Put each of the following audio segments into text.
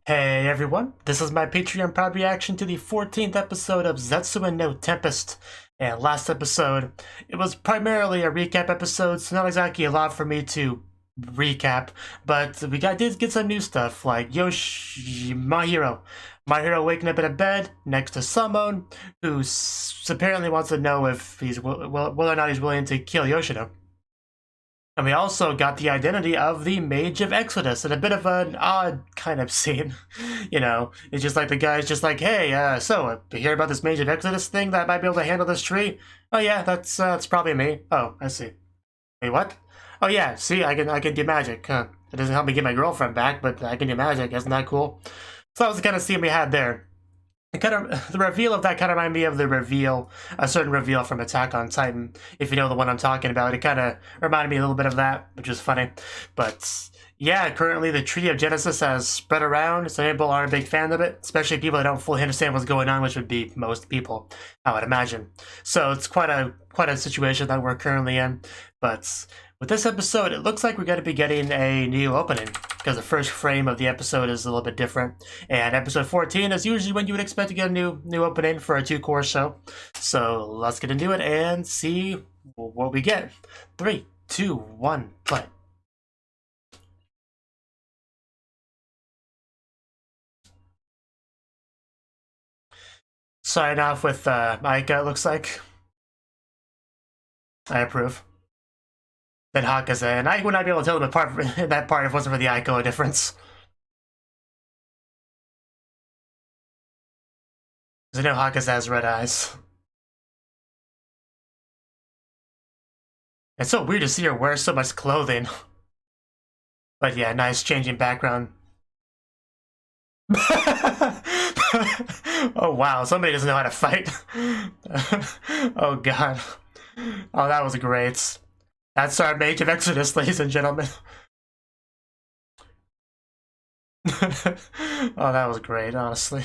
Hey everyone, this is my Patreon proud reaction to the 14th episode of Zetsuen no Tempest. And last episode, it was primarily a recap episode, so not exactly a lot for me to recap, but we did get some new stuff, like My Hero waking up in a bed next to someone who apparently wants to know if he's whether or not he's willing to kill Yoshino. And we also got the identity of the Mage of Exodus in a bit of an odd kind of scene. You know, it's just like the guy's just like, hey, you hear about this Mage of Exodus thing that might be able to handle this tree? Oh yeah, that's probably me. Oh, I see. Wait, what? Oh yeah, see, I can do magic. Huh. It doesn't help me get my girlfriend back, but I can do magic. Isn't that cool? So that was the kind of scene we had there. The reveal of that kind of reminded me of a certain reveal from Attack on Titan. If you know the one I'm talking about, it kind of reminded me a little bit of that, which is funny. But yeah, currently the Tree of Genesis has spread around. Some people aren't a big fan of it, especially people that don't fully understand what's going on, which would be most people, I would imagine. So it's quite a situation that we're currently in. But with this episode, it looks like we're going to be getting a new opening, because the first frame of the episode is a little bit different. And episode 14 is usually when you would expect to get a new opening for a 2-course show. So let's get into it and see what we get. 3, 2, 1, play. Starting off with Aika, it looks like. I approve. Then Hakaze, and I would not be able to tell them apart in that part if it wasn't for the Aiko difference. Because I know Hakaze has red eyes. It's so weird to see her wear so much clothing. But yeah, nice changing background. Oh wow, somebody doesn't know how to fight. Oh god. Oh, that was great. That's our Mage of Exodus, ladies and gentlemen. Oh, that was great, honestly.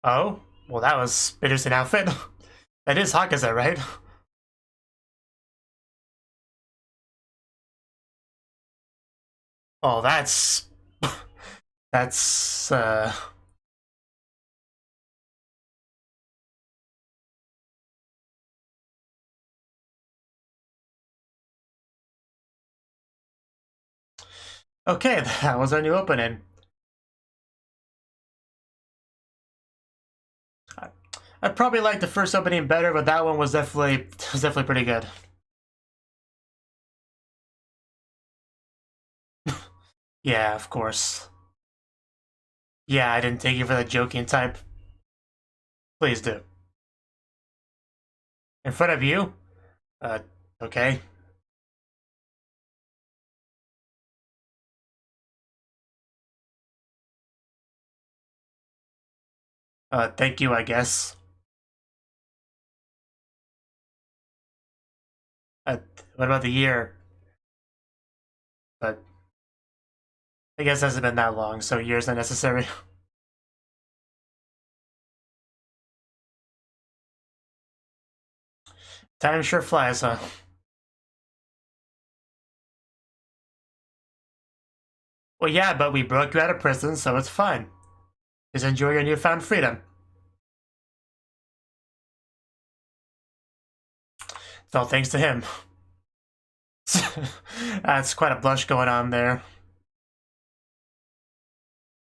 Oh? Well, that was interesting outfit. That is Hakaze, right? Oh, That's, Okay, that was our new opening. I probably liked the first opening better, but that one was definitely pretty good. Yeah, of course. Yeah, I didn't take you for the joking type. Please do. In front of you? Uh, okay. Thank you, I guess. Uh, what about the year? But I guess it hasn't been that long, so years not necessary. Time sure flies, huh? Well, yeah, but we broke you out of prison, so it's fine. Just enjoy your newfound freedom. It's all thanks to him. That's quite a blush going on there.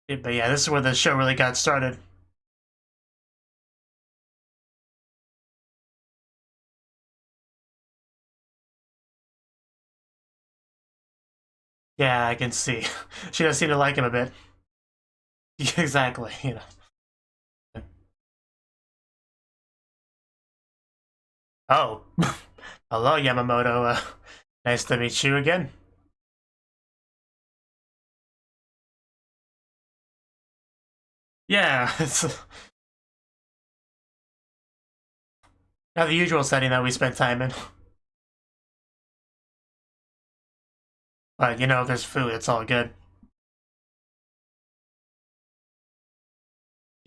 But yeah, this is where the show really got started. Yeah, I can see. She does seem to like him a bit. Exactly, you know. Oh. Hello, Yamamoto. Nice to meet you again. Yeah, it's not the usual setting that we spend time in. But, you know, there's food, it's all good.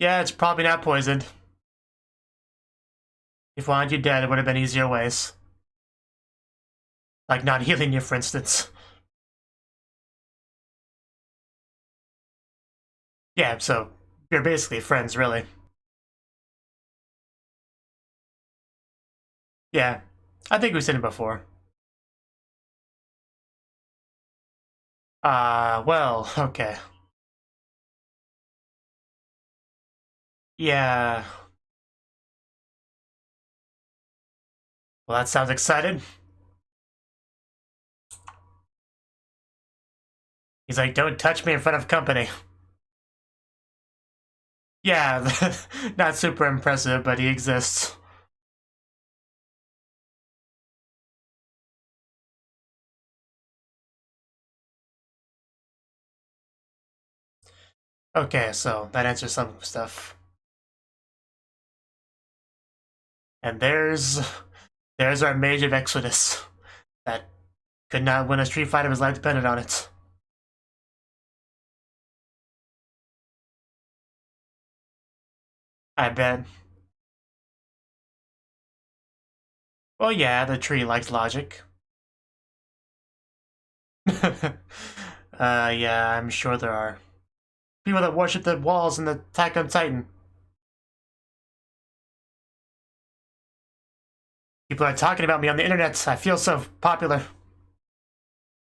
Yeah, it's probably not poisoned. If I wanted you dead, it would have been easier ways. Like not healing you, for instance. Yeah, so you're basically friends, really. Yeah, I think we've seen it before. Well, okay. Yeah. Well, that sounds exciting. He's like, don't touch me in front of company. Yeah, not super impressive, but he exists. Okay, so that answers some stuff. And there's our Mage of Exodus that could not win a street fight if his life depended on it. I bet. Well, yeah, the tree likes logic. Yeah, I'm sure there are. People that worship the walls in the Attack on Titan. People are talking about me on the internet. I feel so popular.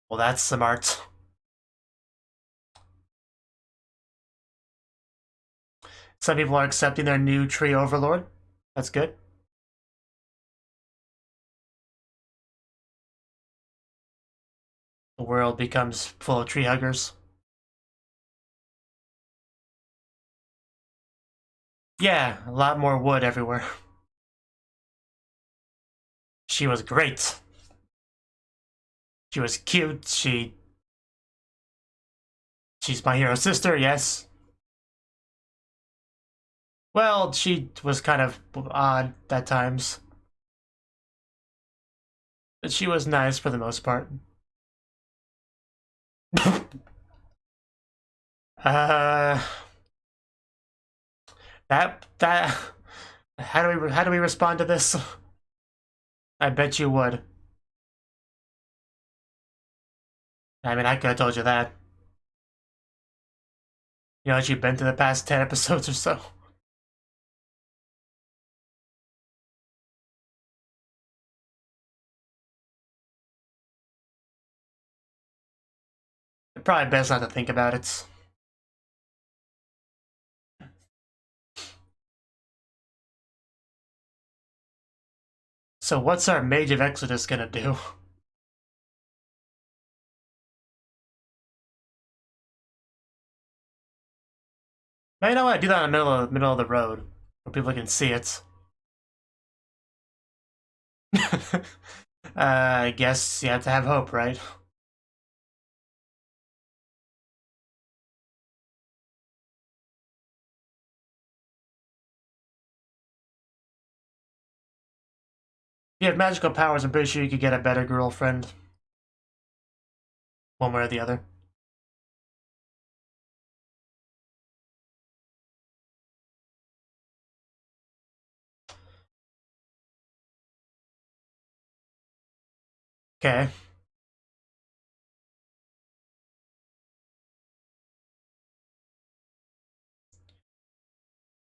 Well, that's smart. Some people are accepting their new tree overlord. That's good. The world becomes full of tree huggers. Yeah, a lot more wood everywhere. She was great. She was cute. She's my hero sister, yes. Well, she was kind of odd at times. But she was nice for the most part. uh that how do we respond to this? I bet you would. I mean, I could have told you that. You know, as you've been through the past 10 episodes or so. Probably best not to think about it. So what's our Mage of Exodus gonna do? Maybe I want to do that in the middle of the road, where people can see it. I guess you have to have hope, right? If you have magical powers, I'm pretty sure you could get a better girlfriend. One way or the other. Okay.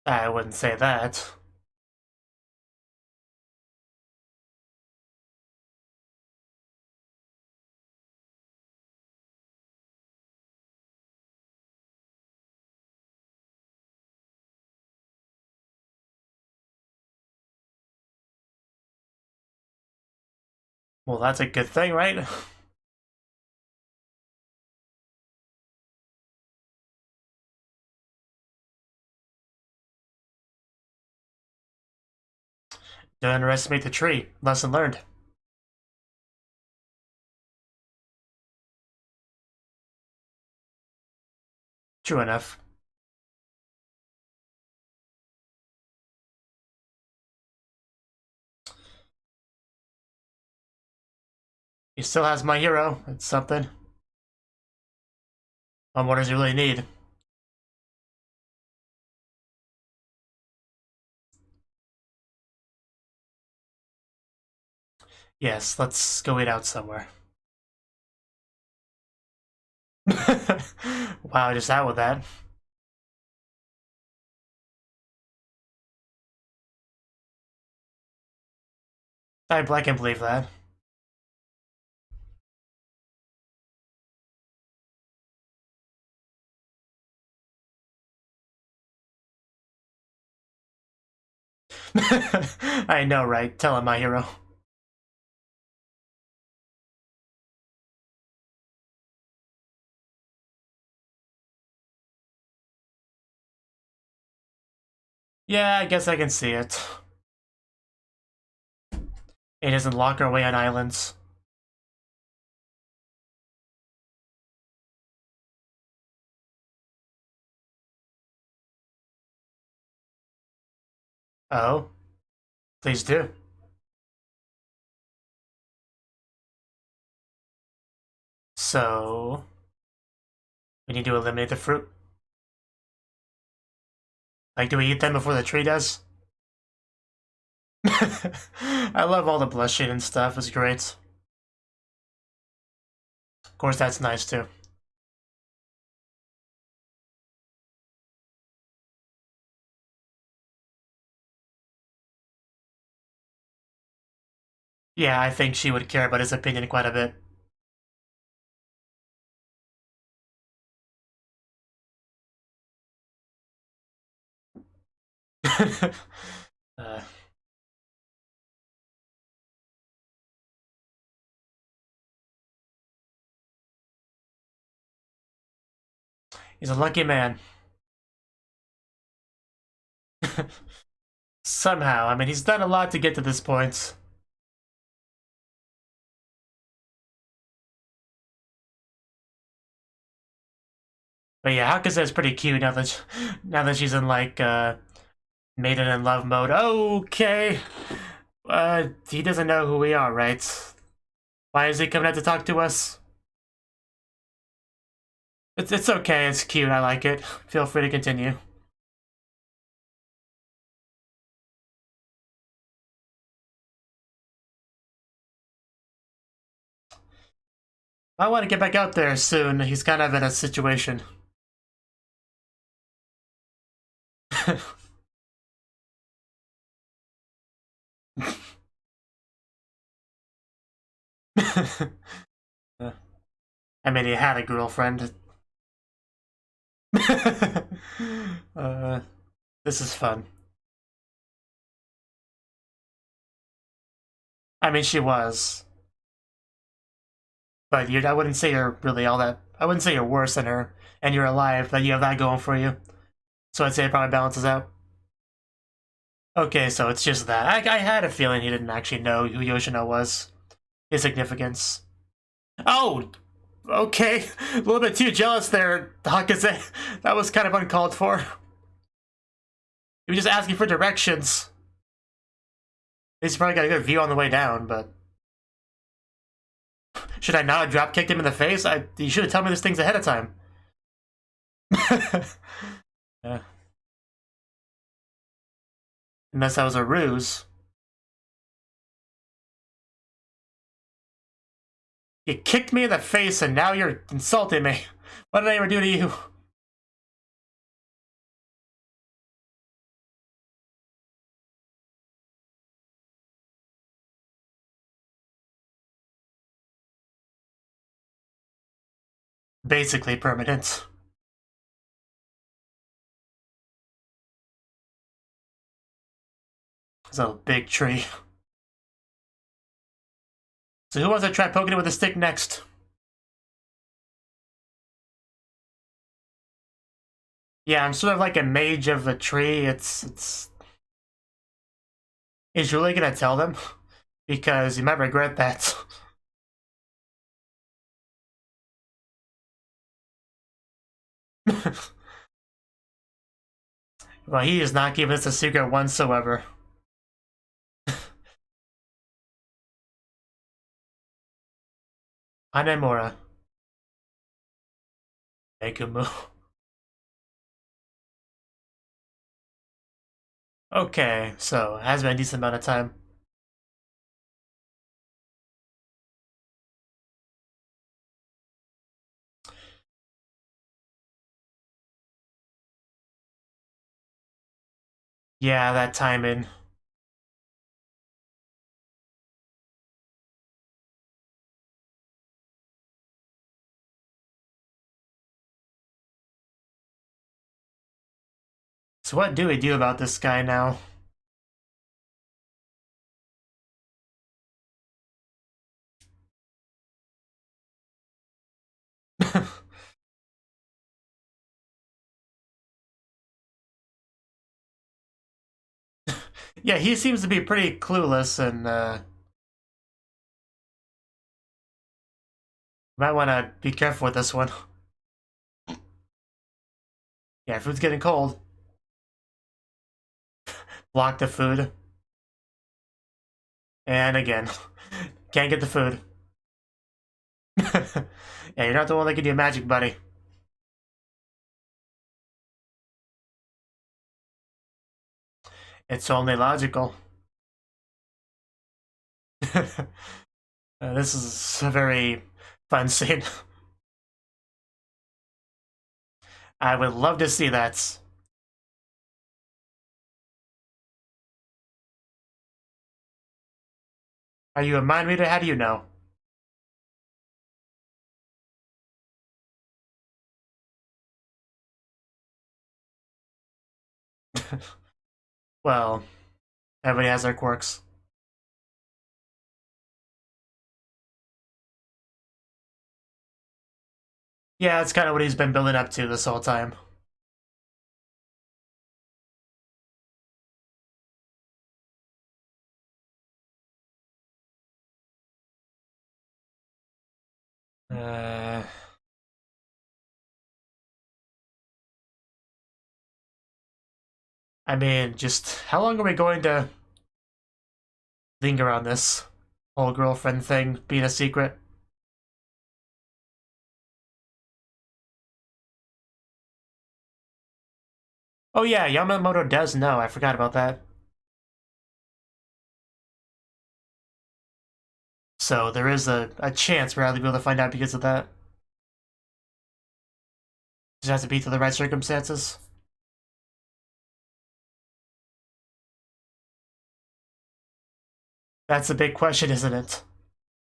I wouldn't say that. Well, that's a good thing, right? Don't underestimate the tree. Lesson learned. True enough. He still has my hero. It's something. What more does he really need? Yes, let's go eat out somewhere. Wow, just out with that. I can believe that. I know, right? Tell him, my hero. Yeah, I guess I can see it. It doesn't lock our way on islands. Oh? Please do. So... we need to eliminate the fruit. Like, do we eat them before the tree does? I love all the blushing and stuff, it's great. Of course, that's nice too. Yeah, I think she would care about his opinion quite a bit. uh, he's a lucky man. Somehow, I mean, he's done a lot to get to this point. But yeah, Hakuse's pretty cute now that she's in like maiden in love mode. Okay, he doesn't know who we are, right? Why is he coming out to talk to us? It's okay. It's cute. I like it. Feel free to continue. I want to get back out there soon. He's kind of in a situation. I mean, he had a girlfriend. uh, this is fun. I mean, she was. But I wouldn't say you're really all that. I wouldn't say you're worse than her, and you're alive, but you have that going for you. So I'd say it probably balances out. Okay, so it's just that. I had a feeling he didn't actually know who Yoshino was. His significance. Oh! Okay. A little bit too jealous there, Hakase. That was kind of uncalled for. He was just asking for directions. He's probably got a good view on the way down, but... should I not have drop kicked him in the face? You should have told me these things ahead of time. Yeah. Unless that was a ruse. You kicked me in the face and now you're insulting me. What did I ever do to you? Basically permanent. It's a big tree. So who wants to try poking it with a stick next? Yeah, I'm sort of like a mage of a tree. It's... Is really gonna tell them? Because you might regret that. Well, he is not giving us a secret whatsoever. Hanemura. Megumu. Okay, so has been a decent amount of time. Yeah, that timing. So what do we do about this guy now? Yeah, he seems to be pretty clueless, and might want to be careful with this one. Yeah, food's getting cold. Block the food. And again, can't get the food. Yeah, you're not the one that can do magic, buddy. It's only logical. This is a very fun scene. I would love to see that. Are you a mind reader? How do you know? Well, everybody has their quirks. Yeah, that's kind of what he's been building up to this whole time. Uh, I mean, just how long are we going to linger on this whole girlfriend thing being a secret? Oh yeah, Yamamoto does know. I forgot about that. So there is a chance we're likely be able to find out because of that. Just has to be through the right circumstances. That's the big question, isn't it?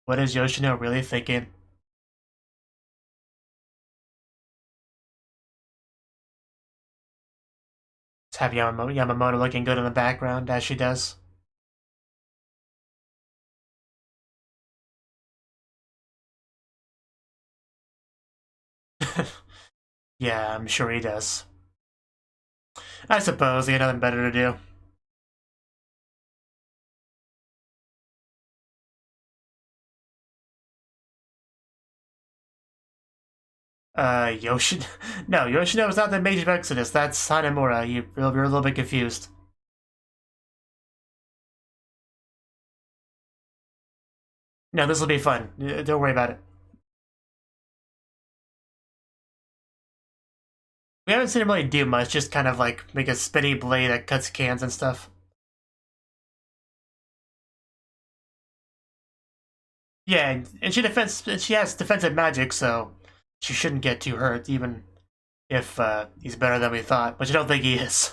What is Yoshino really thinking? Just have Yamamoto looking good in the background, as she does. Yeah, I'm sure he does. I suppose he had nothing better to do. Yoshino? No, Yoshino is not the Mage of Exodus. That's Hanemura. You're a little bit confused. No, this will be fun. Don't worry about it. We haven't seen him really do much, just kind of like make a spinny blade that cuts cans and stuff. Yeah, and she has defensive magic, so she shouldn't get too hurt, even if he's better than we thought, which I don't think he is.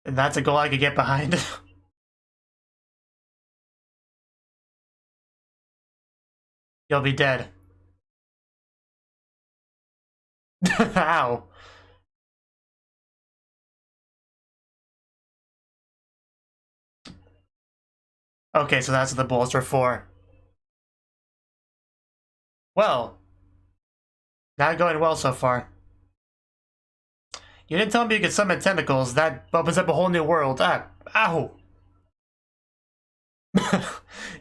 And that's a goal I could get behind. You'll be dead. Ow. Okay, so that's what the bullets are for. Well, not going well so far. You didn't tell me you could summon tentacles. That opens up a whole new world. Ah, ow.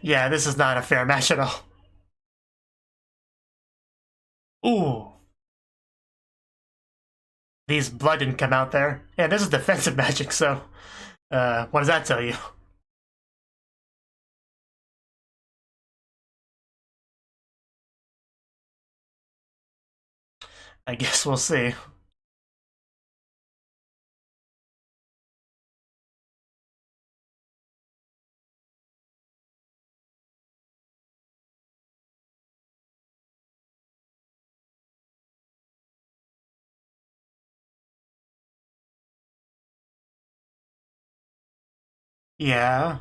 Yeah, this is not a fair match at all. Ooh. These blood didn't come out there. Yeah, this is defensive magic, so what does that tell you? I guess we'll see. Yeah.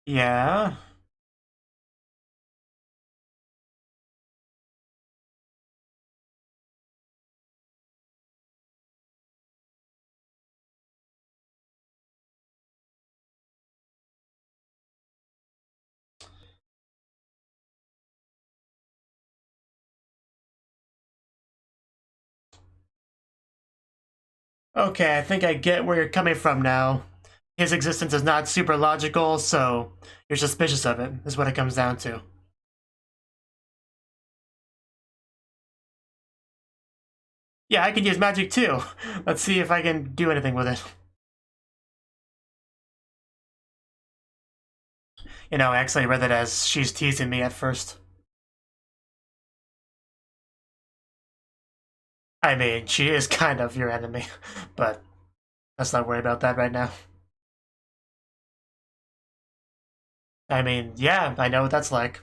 Yeah. Okay, I think I get where you're coming from now. His existence is not super logical, so you're suspicious of it, is what it comes down to. Yeah, I can use magic too. Let's see if I can do anything with it. You know, I actually read it as she's teasing me at first. I mean, she is kind of your enemy, but let's not worry about that right now. I mean, yeah, I know what that's like.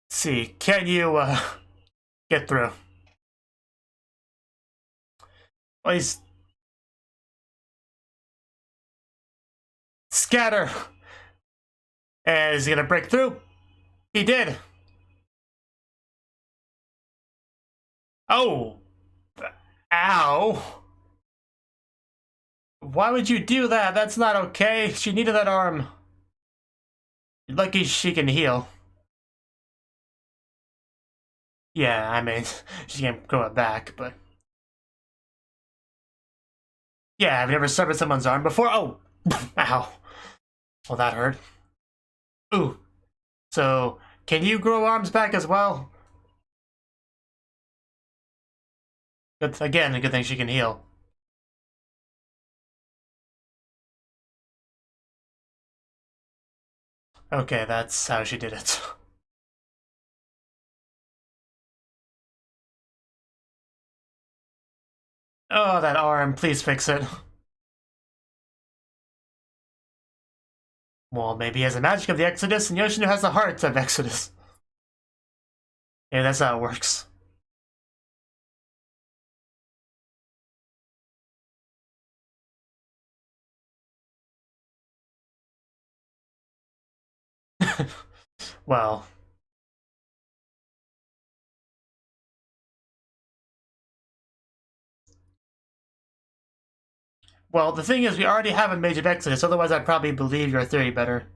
Let's see, can you, get through? Well, he's... Scatter! And is he gonna break through? He did! Oh! Ow! Why would you do that? That's not okay. She needed that arm. Lucky she can heal. Yeah, I mean, she can't grow it back, but... Yeah, I've never severed someone's arm before. Oh! Ow. Well, that hurt. Ooh. So, can you grow arms back as well? Again, a good thing she can heal. Okay, that's how she did it. Oh, that arm, please fix it. Well, maybe he has the magic of the Exodus, and Yoshino has the heart of Exodus. Yeah, that's how it works. Well... Well, the thing is, we already have a Mage of Exodus, otherwise I'd probably believe your theory better.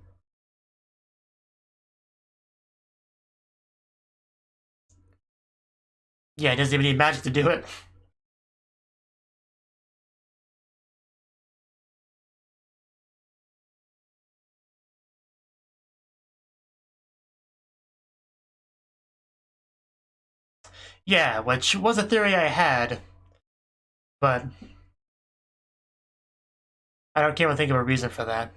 Yeah, he doesn't even need magic to do it. Yeah, which was a theory I had, but I can't think of a reason for that.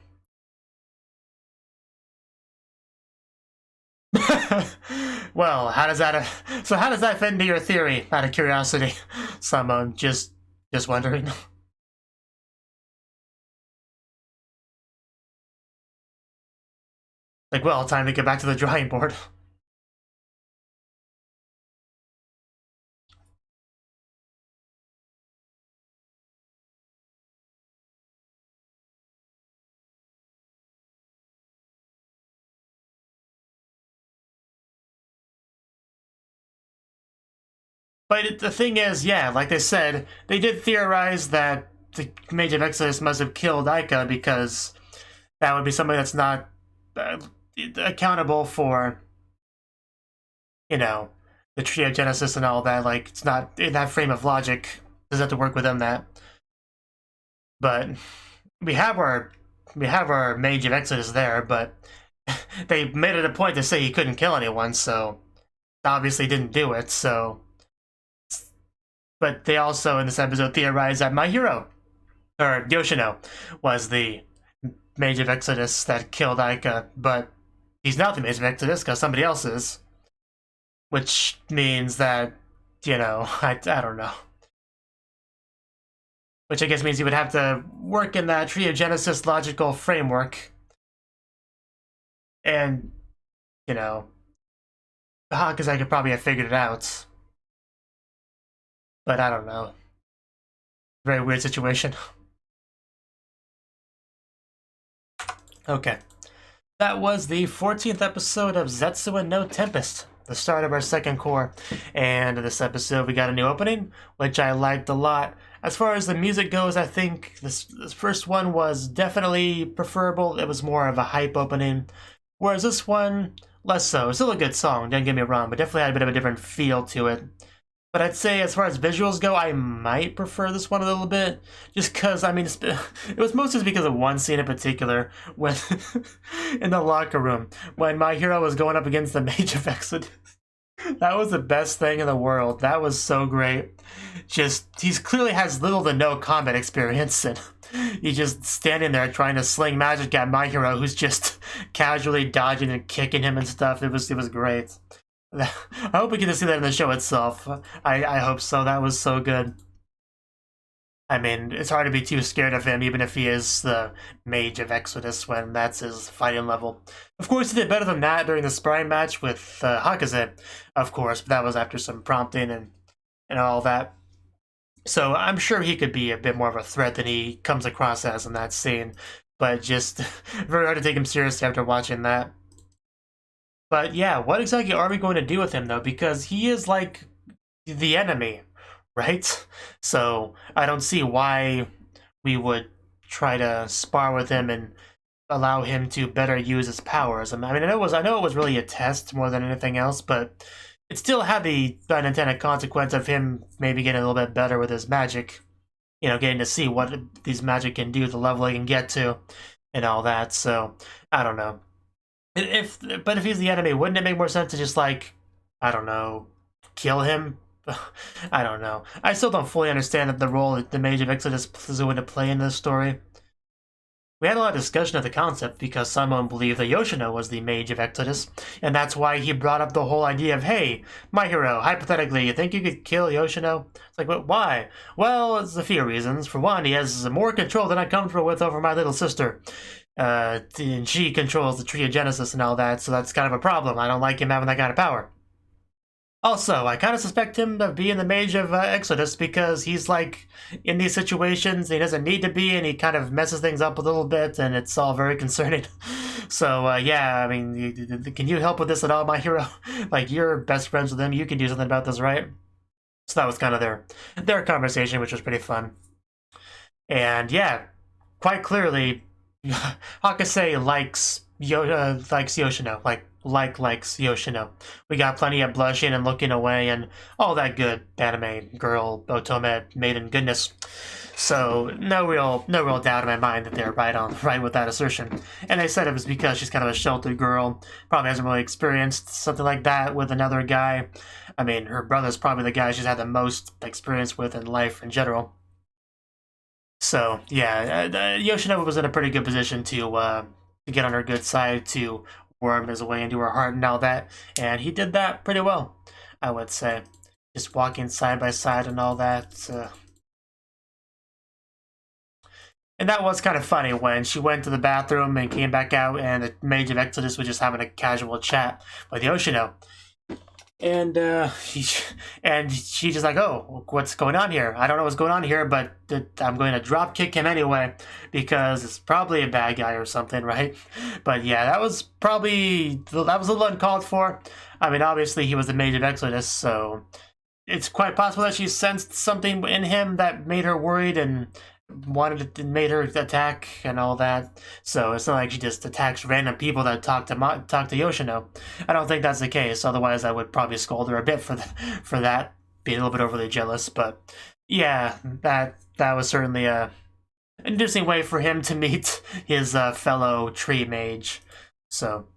Well, how does that so how does that fit into your theory? Out of curiosity, someone just wondering. Like, well, time to get back to the drawing board. But the thing is, yeah, like they said, they did theorize that the Mage of Exodus must have killed Aika because that would be somebody that's not accountable for, you know, the triogenesis and all that. Like, it's not in that frame of logic. Doesn't have to work within that. But we have our Mage of Exodus there, but they made it a point to say he couldn't kill anyone, so obviously didn't do it. So, but they also in this episode theorized that my hero, or Yoshino, was the Mage of Exodus that killed Aika, but he's not the Mage of Exodus because somebody else is. Which means that, you know, I don't know. Which I guess means you would have to work in that triogenesis logical framework. And, you know, because I could probably have figured it out. But I don't know. Very weird situation. Okay. That was the 14th episode of Zetsuen no Tempest, the start of our second core. And in this episode, we got a new opening, which I liked a lot. As far as the music goes, I think this first one was definitely preferable. It was more of a hype opening, whereas this one, less so. It's still a good song, don't get me wrong, but definitely had a bit of a different feel to it. But I'd say as far as visuals go, I might prefer this one a little bit. Just because, I mean, it was mostly because of one scene in particular, when in the locker room, when my hero was going up against the Mage of Exodus. That was the best thing in the world. That was so great. Just, he clearly has little to no combat experience, and he's just standing there trying to sling magic at my hero, who's just casually dodging and kicking him and stuff. It was great. I hope we get to see that in the show itself. I hope so. That was so good. I mean, it's hard to be too scared of him, even if he is the Mage of Exodus when that's his fighting level. Of course, he did better than that during the sparring match with Hakaze, of course, but that was after some prompting and all that. So I'm sure he could be a bit more of a threat than he comes across as in that scene, but just very hard to take him seriously after watching that. But yeah, what exactly are we going to do with him, though? Because he is, like, the enemy, right? So I don't see why we would try to spar with him and allow him to better use his powers. I mean, I know it was really a test more than anything else, but it still had the unintended consequence of him maybe getting a little bit better with his magic. You know, getting to see what these magic can do, the level he can get to, and all that. So I don't know. But if he's the enemy, wouldn't it make more sense to just, like, I don't know, kill him? I don't know. I still don't fully understand the role that the Mage of Exodus is going to play in this story. We had a lot of discussion of the concept because someone believed that Yoshino was the Mage of Exodus, and that's why he brought up the whole idea of, hey, my hero, hypothetically, you think you could kill Yoshino? It's like, but why? Well, it's a few reasons. For one, he has more control than I'm comfortable with over my little sister. And she controls the Tree of Genesis and all that, so that's kind of a problem. I don't like him having that kind of power. Also, I kind of suspect him of being the Mage of Exodus because he's, like, in these situations, he doesn't need to be, and he kind of messes things up a little bit, and it's all very concerning. So, yeah, I mean, can you help with this at all, my hero? Like, you're best friends with him, you can do something about this, right? So that was kind of their conversation, which was pretty fun. And, yeah, quite clearly, Hakaze likes Yoshino, likes Yoshino. We got plenty of blushing and looking away and all that good anime girl otome maiden goodness. So no real doubt in my mind that they're right with that assertion. And they said it was because she's kind of a sheltered girl, probably hasn't really experienced something like that with another guy. I mean, her brother's probably the guy she's had the most experience with in life in general. So yeah, Yoshino was in a pretty good position to get on her good side, to worm his way into her heart and all that, and he did that pretty well, I would say. Just walking side by side and all that. And that was kind of funny when she went to the bathroom and came back out, and the Mage of Exodus was just having a casual chat with Yoshino. And she's just like, oh, what's going on here? I don't know what's going on here, but I'm going to drop kick him anyway because it's probably a bad guy or something, right? But yeah, that was a little uncalled for. I mean, obviously he was the Mage of Exodus, so it's quite possible that she sensed something in him that made her worried and made her attack and all that. So it's not like she just attacks random people that talk to Yoshino. I don't think that's the case. Otherwise, I would probably scold her a bit for that, being a little bit overly jealous. But yeah, that was certainly an interesting way for him to meet his fellow tree mage. So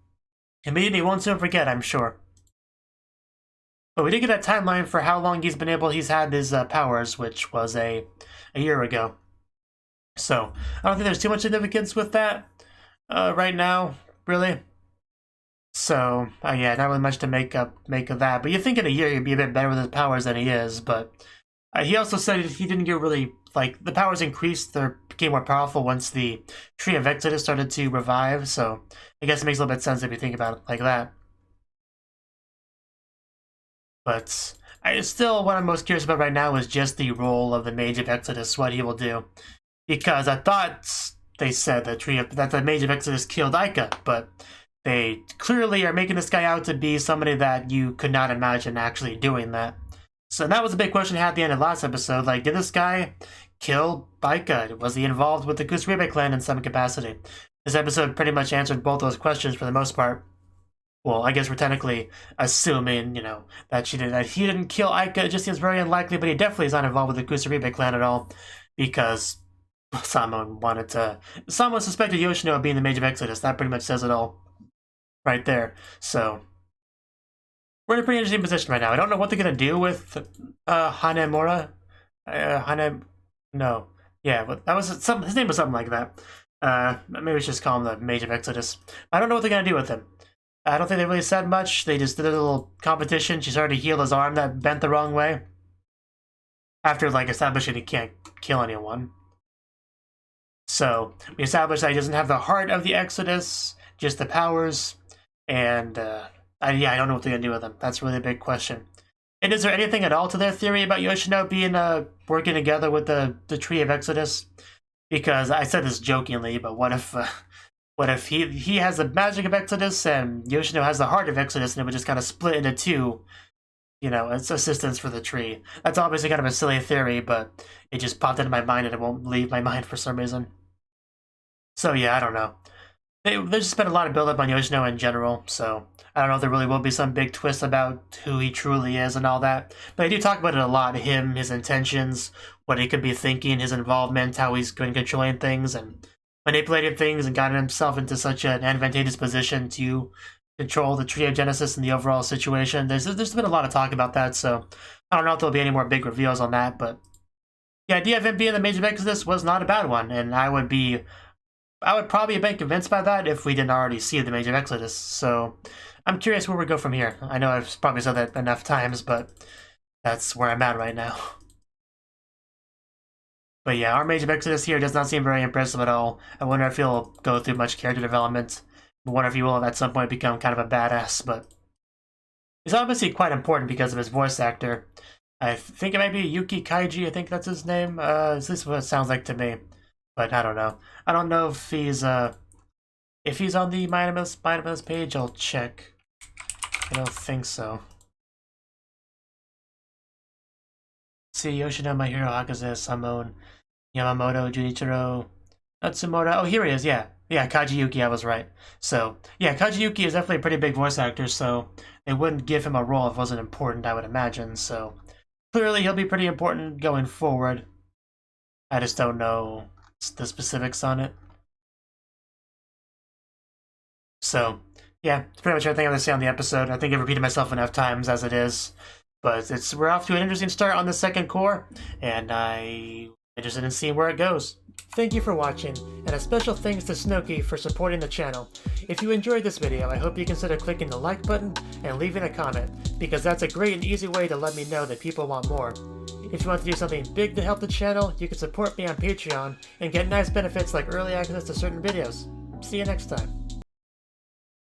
immediately won't soon forget, I'm sure. But we did get a timeline for how long he's had his powers, which was a year ago. So I don't think there's too much significance with that right now, really. So yeah, not really much to make of that. But you think in a year he'd be a bit better with his powers than he is. But he also said he didn't get really, like, the powers increased, they became more powerful once the Tree of Exodus started to revive. So I guess it makes a little bit of sense if you think about it like that. But what I'm most curious about right now is just the role of the Mage of Exodus, what he will do. Because I thought they said that the Mage of Exodus killed Aika, but they clearly are making this guy out to be somebody that you could not imagine actually doing that. So that was a big question I had at the end of last episode. Like, did this guy kill Aika? Was he involved with the Kusuribe clan in some capacity? This episode pretty much answered both those questions for the most part. Well, I guess we're technically assuming, that he didn't kill Aika. It just seems very unlikely, but he definitely is not involved with the Kusuribe clan at all, because someone suspected Yoshino of being the Mage of Exodus. That pretty much says it all right there. So we're in a pretty interesting position right now. I don't know what they're gonna do with Hanemura. No. Yeah, but that was his name was something like that. Maybe we should just call him the Mage of Exodus. I don't know what they're gonna do with him. I don't think they really said much. They just did a little competition. She started to heal his arm that bent the wrong way. After, establishing he can't kill anyone. So, we established that he doesn't have the heart of the Exodus, just the powers. And, I don't know what they're gonna do with him. That's really a big question. And is there anything at all to their theory about Yoshino being, working together with the Tree of Exodus? Because I said this jokingly, but what if he has the magic of Exodus and Yoshino has the heart of Exodus, and it would just kind of split into two, it's assistance for the tree. That's obviously kind of a silly theory, but it just popped into my mind and it won't leave my mind for some reason. So yeah, I don't know. There's just been a lot of build-up on Yoshino in general, so I don't know if there really will be some big twist about who he truly is and all that. But I do talk about it a lot, him, his intentions, what he could be thinking, his involvement, how he's been controlling things, and manipulated things and gotten himself into such an advantageous position to control the Tree of Genesis and the overall situation. There's been a lot of talk about that, so I don't know if there'll be any more big reveals on that, but the idea of him being the Mage of Exodus was not a bad one, and I would probably have been convinced by that if we didn't already see the Mage of Exodus, so I'm curious where we go from here. I know I've probably said that enough times, but that's where I'm at right now. But yeah, our Mage of Exodus here does not seem very impressive at all. I wonder if he'll go through much character development. I wonder if he will at some point become kind of a badass, but he's obviously quite important because of his voice actor. I think it might be Yuki Kaiji, I think that's his name. At least what it sounds like to me. But I don't know. I don't know if he's on the MyAnimeLIst page. I'll check. I don't think so. See, Yoshino, My Hero, Hakaze, Samon, Yamamoto, Junichiro, Natsumura. Oh, here he is, yeah. Yeah, Kaji Yuki, I was right. So, yeah, Kaji Yuki is definitely a pretty big voice actor, so they wouldn't give him a role if it wasn't important, I would imagine. So, clearly he'll be pretty important going forward. I just don't know the specifics on it. So, yeah, it's pretty much everything I'm going to say on the episode. I think I've repeated myself enough times as it is. But we're off to an interesting start on the second core, and I'm interested in seeing where it goes. Thank you for watching, and a special thanks to Cnouki for supporting the channel. If you enjoyed this video, I hope you consider clicking the like button and leaving a comment, because that's a great and easy way to let me know that people want more. If you want to do something big to help the channel, you can support me on Patreon and get nice benefits like early access to certain videos. See you next time.